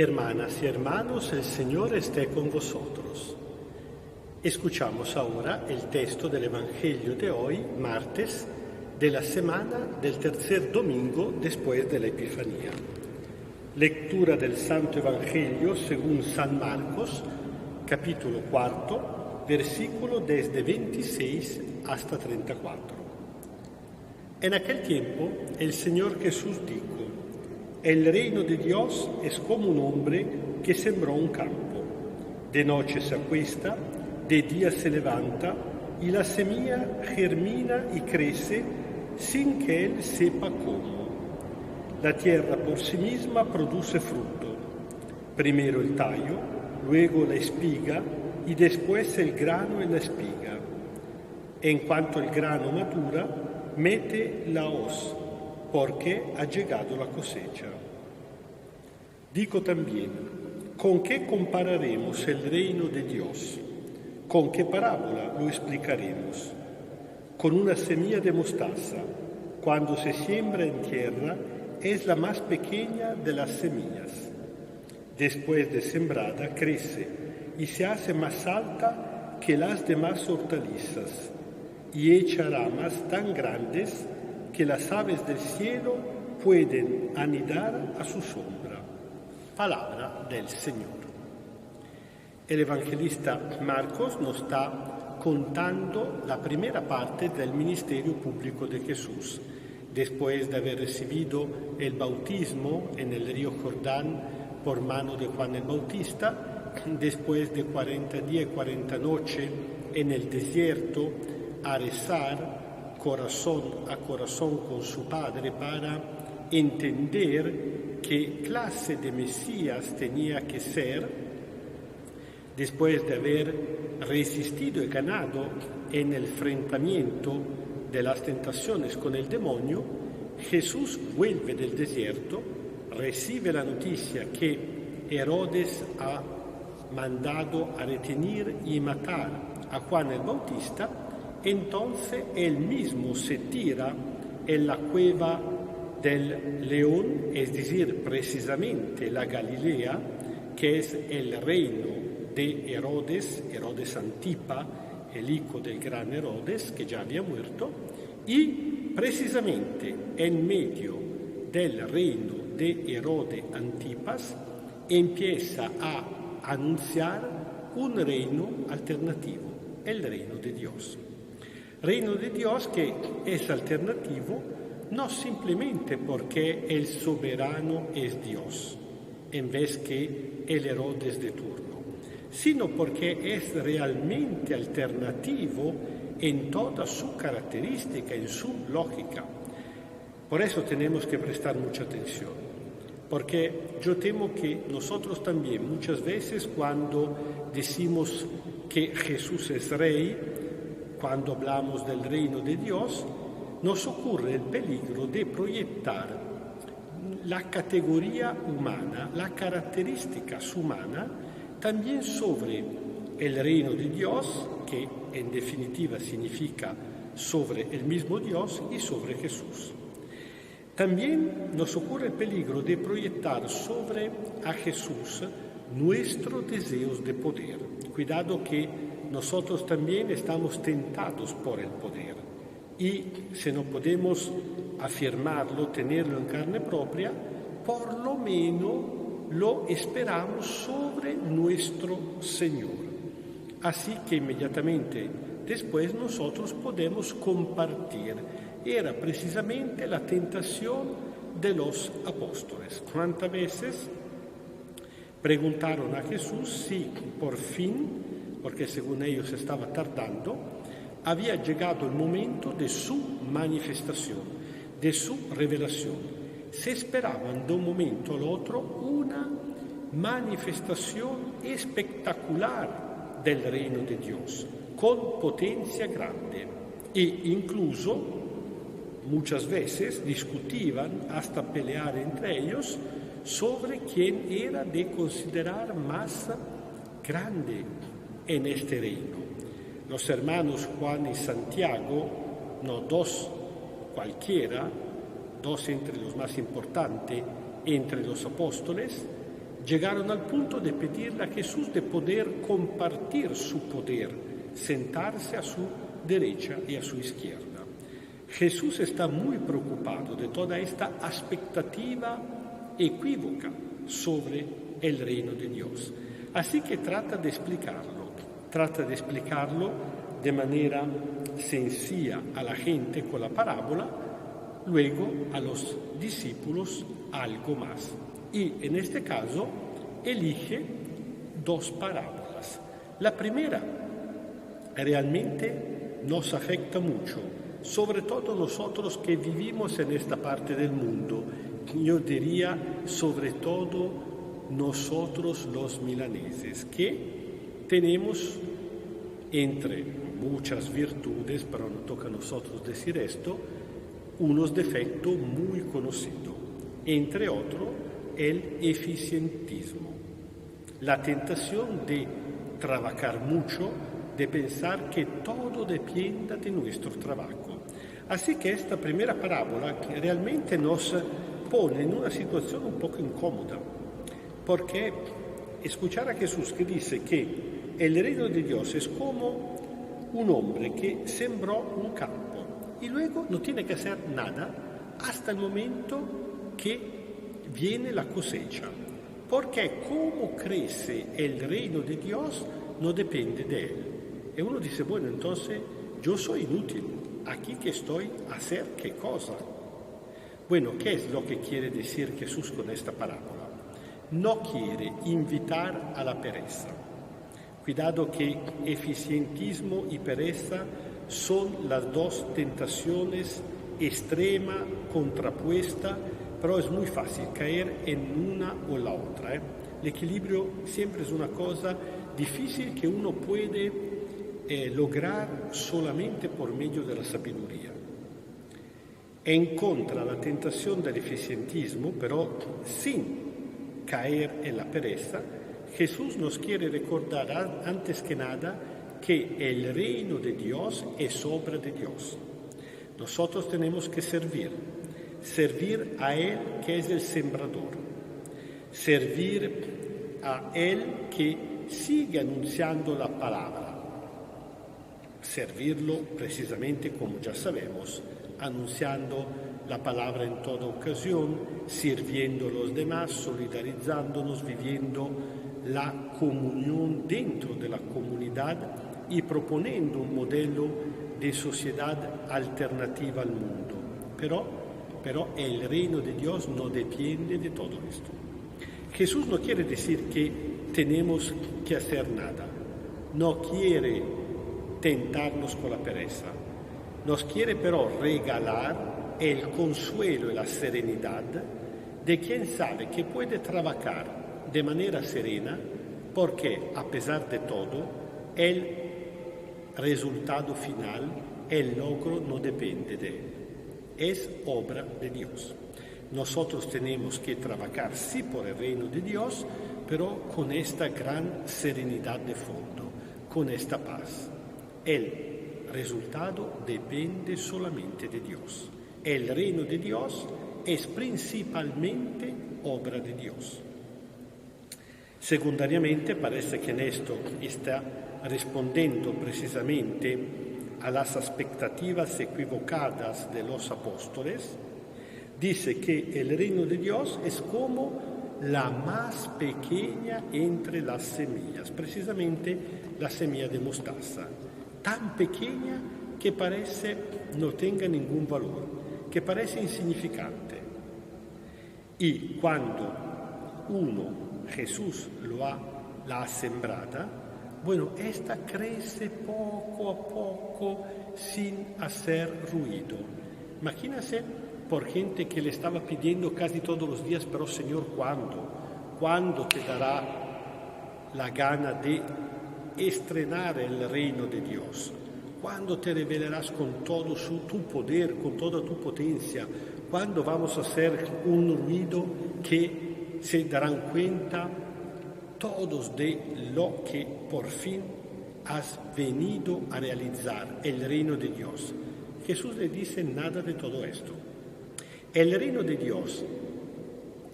Hermanas y hermanos, el Señor esté con vosotros. Escuchamos ahora el texto del Evangelio de hoy, martes, de la semana del tercer domingo después de la Epifanía. Lectura del Santo Evangelio según San Marcos, capítulo 4, versículo desde 26 hasta 34. En aquel tiempo el Señor Jesús dijo: el reino de Dios es como un hombre que sembró un campo. De noche se acuesta, de día se levanta, y la semilla germina y crece sin que él sepa cómo. La tierra por sí misma produce fruto. Primero el tallo, luego la espiga y después el grano en la espiga. En cuanto el grano madura, mete la hoz, porque ha llegado la cosecha. Digo también, ¿con qué compararemos el reino de Dios? ¿Con qué parábola lo explicaremos? Con una semilla de mostaza, cuando se siembra en tierra, es la más pequeña de las semillas. Después de sembrada, crece y se hace más alta que las demás hortalizas, y echa ramas tan grandes que las aves del cielo pueden anidar a su sombra. Palabra del Señor. El evangelista Marcos nos está contando la primera parte del ministerio público de Jesús, después de haber recibido el bautismo en el río Jordán por mano de Juan el Bautista, después de 40 días y 40 noches en el desierto a rezar corazón a corazón con su Padre para entender qué clase de Mesías tenía que ser, después de haber resistido y ganado en el enfrentamiento de las tentaciones con el demonio, Jesús vuelve del desierto, recibe la noticia que Herodes ha mandado a retener y matar a Juan el Bautista. Entonces él mismo se tira en la cueva del león, es decir, precisamente la Galilea, que es el reino de Herodes, Herodes Antipa, el hijo del gran Herodes, que ya había muerto, y precisamente en medio del reino de Herodes Antipas empieza a anunciar un reino alternativo, el reino de Dios. Reino de Dios que es alternativo no simplemente porque el soberano es Dios, en vez que el Herodes de turno, sino porque es realmente alternativo en toda su característica, en su lógica. Por eso tenemos que prestar mucha atención, porque yo temo que nosotros también muchas veces cuando decimos que Jesús es rey, cuando hablamos del reino de Dios, nos ocurre el peligro de proyectar la categoría humana, las características humanas, también sobre el reino de Dios, que en definitiva significa sobre el mismo Dios y sobre Jesús. También nos ocurre el peligro de proyectar sobre a Jesús nuestros deseos de poder. Cuidado que nosotros también estamos tentados por el poder y si no podemos afirmarlo, tenerlo en carne propia, por lo menos lo esperamos sobre nuestro Señor. Así que inmediatamente después nosotros podemos compartir. Era precisamente la tentación de los apóstoles. ¿Cuántas veces preguntaron a Jesús si por fin, porque según ellos estaba tardando, había llegado el momento de su manifestación, de su revelación? Se esperaban de un momento al otro una manifestación espectacular del reino de Dios, con potencia grande, e incluso muchas veces discutían hasta pelear entre ellos sobre quién era de considerar más grande en este reino. Los hermanos Juan y Santiago, no dos cualquiera, dos entre los más importantes entre los apóstoles, Llegaron al punto de pedirle a Jesús de poder compartir su poder, sentarse a su derecha y a su izquierda. Jesús está muy preocupado de toda esta expectativa equívoca sobre el reino de Dios. Así que trata de explicarlo de manera sencilla a la gente con la parábola, luego a los discípulos algo más. Y en este caso elige dos parábolas. La primera realmente nos afecta mucho, sobre todo nosotros que vivimos en esta parte del mundo. Yo diría sobre todo nosotros los milaneses, que tenemos entre muchas virtudes, pero no toca a nosotros decir esto, unos defectos muy conocidos, entre otros el eficientismo, la tentación de trabajar mucho, de pensar que todo dependa de nuestro trabajo. Así que esta primera parábola realmente nos pone en una situación un poco incómoda, porque escuchar a Jesús que dice que el reino de Dios es como un hombre que sembró un campo y luego no tiene que hacer nada hasta el momento que viene la cosecha, porque cómo crece el reino de Dios no depende de él. Y uno dice, bueno, entonces yo soy inútil, aquí que estoy a hacer qué cosa. Bueno, ¿qué es lo que quiere decir Jesús con esta parábola? No quiere invitar a la pereza. Cuidado que eficientismo y pereza son las dos tentaciones extrema, contrapuesta, pero es muy fácil caer en una o la otra. El equilibrio siempre es una cosa difícil que uno puede lograr solamente por medio de la sabiduría. En contra la tentación del eficientismo, pero sin caer en la pereza, Jesús nos quiere recordar antes que nada que el reino de Dios es obra de Dios. Nosotros tenemos que servir a Él que es el sembrador, servir a Él que sigue anunciando la palabra, servirlo precisamente como ya sabemos, anunciando la palabra en toda ocasión, sirviendo a los demás, solidarizándonos, viviendo la comunión dentro de la comunidad y proponiendo un modelo de sociedad alternativa al mundo. Pero el reino de Dios no depende de todo esto. Jesús no quiere decir que tenemos que hacer nada, no quiere tentarnos con la pereza, nos quiere pero regalar el consuelo y la serenidad de quien sabe que puede trabajar de manera serena porque, a pesar de todo, el resultado final, el logro no depende de él, es obra de Dios. Nosotros tenemos que trabajar sí por el reino de Dios, pero con esta gran serenidad de fondo, con esta paz. El resultado depende solamente de Dios. El reino de Dios es principalmente obra de Dios. Secundariamente, parece que en esto está respondiendo precisamente a las expectativas equivocadas de los apóstoles. Dice que el reino de Dios es como la más pequeña entre las semillas, precisamente la semilla de mostaza, tan pequeña que parece no tenga ningún valor, que parece insignificante. Y cuando Jesús la ha sembrada, bueno, esta crece poco a poco sin hacer ruido. Imagínense por gente que le estaba pidiendo casi todos los días, pero Señor, ¿cuándo te dará la gana de estrenar el reino de Dios? ¿Cuándo te revelarás con todo tu poder, con toda tu potencia? ¿Cuándo vamos a hacer un ruido que se darán cuenta todos de lo que por fin has venido a realizar, el reino de Dios? Jesús le dice nada de todo esto. El reino de Dios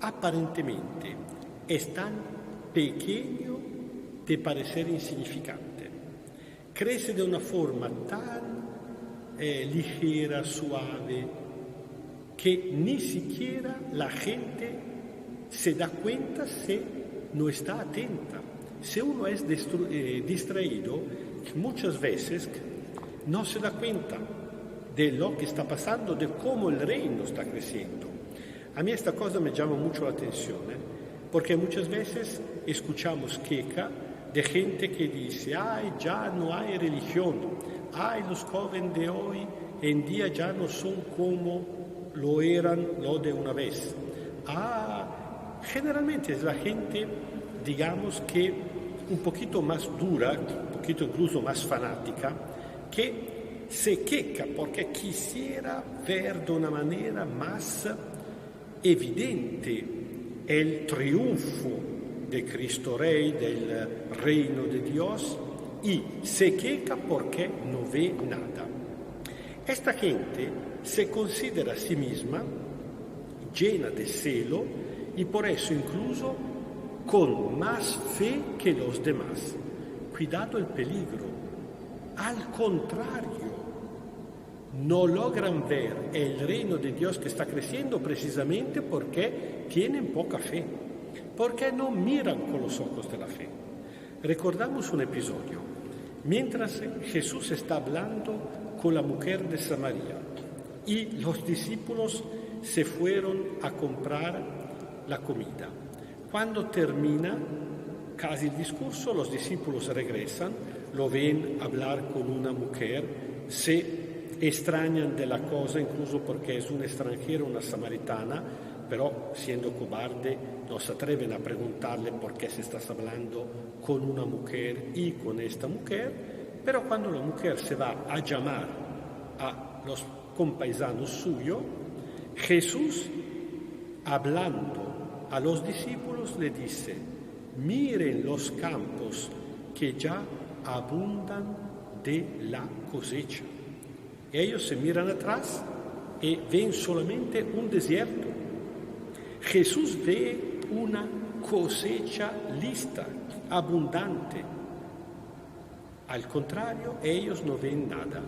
aparentemente es tan pequeño de parecer insignificante. Crece de una forma tan ligera, suave, que ni siquiera la gente se da cuenta si no está atenta. Si uno es distraído, muchas veces no se da cuenta de lo que está pasando, de cómo el reino está creciendo. A mí esta cosa me llama mucho la atención, porque muchas veces escuchamos queja de gente que dice: ay, ya no hay religión, ay, los jóvenes de hoy en día ya no son como lo eran lo de una vez. Generalmente es la gente, digamos que un poquito más dura, un poquito incluso más fanática, que se queja porque quisiera ver de una manera más evidente el triunfo de Cristo Rey, del reino de Dios, y se queja porque no ve nada. Esta gente se considera a sí misma llena de celo y por eso incluso con más fe que los demás. Cuidado el peligro. Al contrario, no logran ver el reino de Dios que está creciendo precisamente porque tienen poca fe, porque no miran con los ojos de la fe. Recordamos un episodio. Mientras Jesús está hablando con la mujer de Samaria y los discípulos se fueron a comprar la comida. Cuando termina casi el discurso, los discípulos regresan, lo ven hablar con una mujer, se extrañan de la cosa, incluso porque es una extranjera, una samaritana, pero siendo cobarde no se atreven a preguntarle por qué se está hablando con una mujer y con esta mujer. Pero cuando la mujer se va a llamar a los compaisanos suyos, Jesús, hablando a los discípulos, le dice: miren los campos que ya abundan de la cosecha. Ellos se miran atrás y ven solamente un desierto. Jesús ve una cosecha lista, abundante. Al contrario, ellos no ven nada.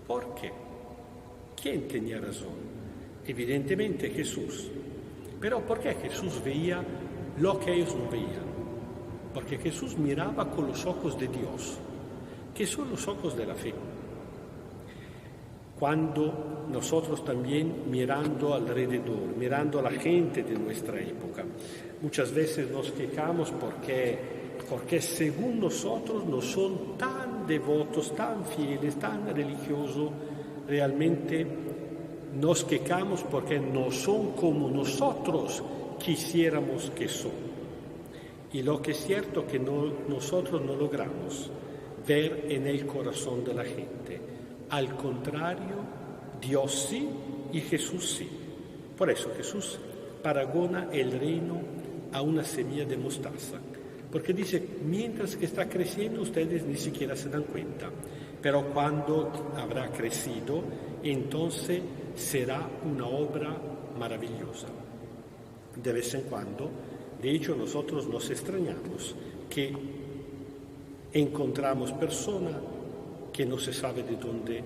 ¿Por qué? ¿Quién tenía razón? Evidentemente Jesús. Pero ¿por qué Jesús veía lo que ellos no veían? Porque Jesús miraba con los ojos de Dios, que son los ojos de la fe. Cuando nosotros también mirando alrededor, mirando a la gente de nuestra época, muchas veces nos quejamos porque según nosotros no son tan devotos, tan fieles, tan religiosos. Realmente nos quejamos porque no son como nosotros quisiéramos que son. Y lo que es cierto que nosotros no logramos ver en el corazón de la gente. Al contrario, Dios sí y Jesús sí. Por eso Jesús paragona el reino a una semilla de mostaza. Porque dice, mientras que está creciendo, ustedes ni siquiera se dan cuenta. Pero cuando habrá crecido, entonces será una obra maravillosa. De vez en cuando, de hecho, nosotros nos extrañamos que encontramos personas que no se sabe de dónde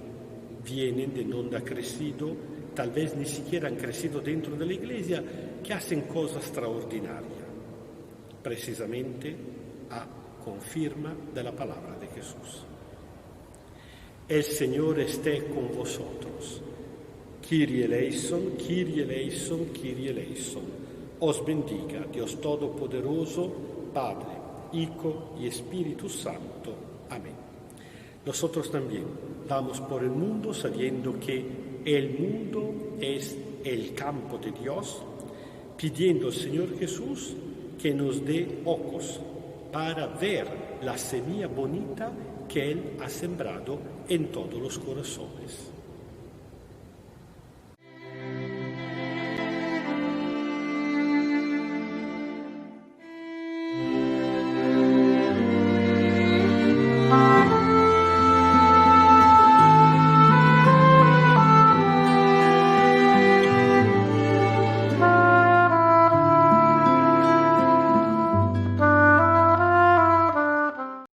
vienen, de dónde ha crecido, tal vez ni siquiera han crecido dentro de la iglesia, que hacen cosas extraordinarias, precisamente a confirma de la palabra de Jesús. El Señor esté con vosotros. Kyrie eleison, Kyrie eleison, Kyrie eleison. Os bendiga Dios Todopoderoso, Padre, Hijo y Espíritu Santo. Amén. Nosotros también vamos por el mundo sabiendo que el mundo es el campo de Dios, pidiendo al Señor Jesús que nos dé ojos para ver la semilla bonita que Él ha sembrado en todos los corazones.